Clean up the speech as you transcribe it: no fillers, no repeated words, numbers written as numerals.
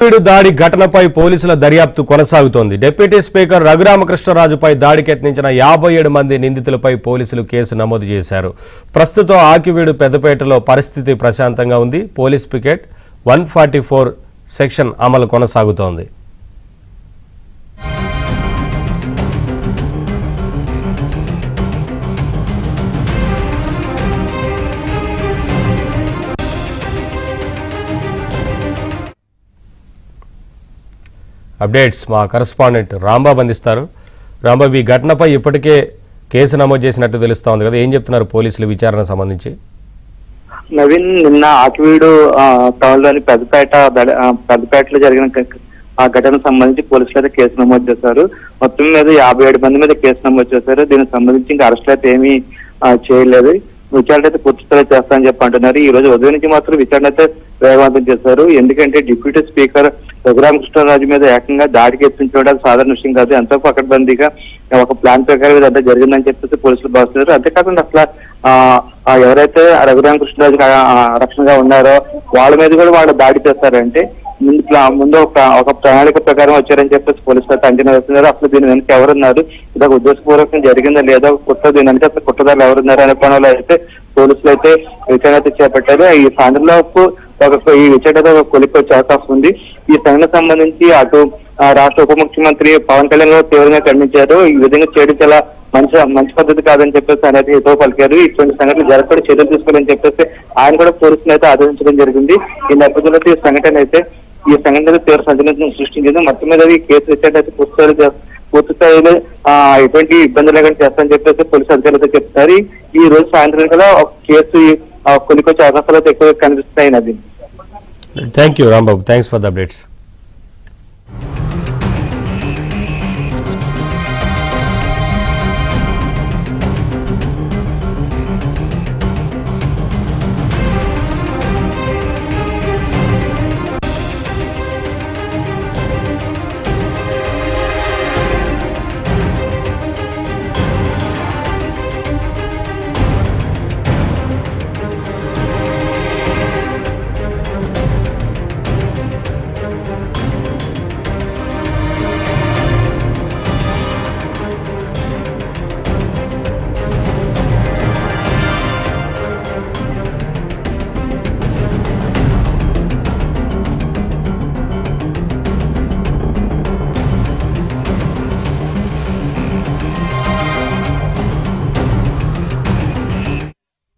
వీడు దాడి ఘటనపై పోలీసుల దర్యాప్తు కొనసాగుతోంది. డిప్యూటీ స్పీకర్ రఘురామకృష్ణరాజుపై దాడికి యత్నించిన 57 మంది నిందితులపై పోలీసులు కేసు నమోదు చేశారు. ప్రస్తుతం ఆకివీడు పెద్దపేటలో పరిస్థితి ప్రశాంతంగా ఉంది. పోలీస్ పికెట్ 144 సెక్షన్ అమలు కొనసాగుతోంది. అప్డేట్స్ మా కరెస్పాండెంట్ రాంబాబు అందిస్తారు. రాంబాబు, ఈ ఘటనపై ఇప్పటికే కేసు నమోదు చేసినట్టు తెలుస్తోంది కదా, ఏం చెప్తున్నారు పోలీసులు విచారణ సంబంధించి? నవీన్, నిన్న ఆకివీడు టౌన్లోని పెద్దపేటలో జరిగిన ఆ ఘటనకు సంబంధించి పోలీసులు అయితే కేసు నమోదు చేశారు. మొత్తం మీద 57 మంది మీద కేసు నమోదు చేశారు. దీనికి సంబంధించి ఇంకా అరెస్టులు అయితే ఏమీ చేయలేదు. విచారణ అయితే పూర్తి స్థాయిలో చేస్తామని చెప్పి అంటున్నారు. ఈ రోజు ఉదయం నుంచి మాత్రం విచారణ అయితే వేగవంతం చేశారు. ఎందుకంటే డిప్యూటీ స్పీకర్ రఘురామకృష్ణరాజు మీద ఏకంగా దాడికి యత్నించడం సాధారణ విషయం కాదు. ఎంతో పకడ్బందీగా ఒక ప్లాన్ ప్రకారం ఇదంతా జరిగిందని చెప్పేసి పోలీసులు భావిస్తున్నారు. అంతేకాకుండా అసలు ఎవరైతే రఘురామకృష్ణరాజు రక్షణగా ఉన్నారో వాళ్ళ మీద కూడా వాళ్ళు దాడి చేస్తారంటే ముందు ఒక ప్రణాళిక ప్రకారం వచ్చారని చెప్పేసి పోలీసులు అయితే అంచనా వేస్తున్నారు. అసలు దీని వెనక ఎవరున్నారు, ఇదొక ఉద్దేశపూర్వకం జరిగిందా లేదా, దీని వెనక అసలు కుట్రదారులు ఎవరున్నారు అనే కోణంలో అయితే పోలీసులు అయితే విచారణ అయితే చేపట్టారు. ఈ సాయంత్రంలోపు ఈ విచారణ కొలికి వచ్చే అవకాశం ఉంది. ఈ సంఘటనకు సంబంధించి అటు రాష్ట్ర ఉప ముఖ్యమంత్రి పవన్ కళ్యాణ్ గారు తీవ్రంగా ఖండించారు. ఈ విధంగా చేయడం చాలా మంచి పద్ధతి కాదని చెప్పేసి ఆయన అయితే హితవు పలికారు. ఇటువంటి సంఘటనలు జరగకుండా చర్యలు తీసుకోవాలని చెప్పేసి ఆయన కూడా పోలీసులు అయితే ఆదేశించడం జరిగింది. ఈ నేపథ్యంలో ఈ సంఘటన తీవ్ర సంచలనం సృష్టించింది. మొత్తం మీద ఈ కేసు విచారణ అయితే పూర్తి స్థాయిలో ఎటువంటి ఇబ్బంది లేకుండా చేస్తామని చెప్పేసి పోలీసు అధికారులు అయితే చెప్తారు. ఈ రోజు సాయంత్రం కదా ఒక కేసు కొలికొచ్చే అవకాశాలు అయితే ఎక్కువగా కనిపిస్తాయి. నది thank you Rambabu, thanks for the updates.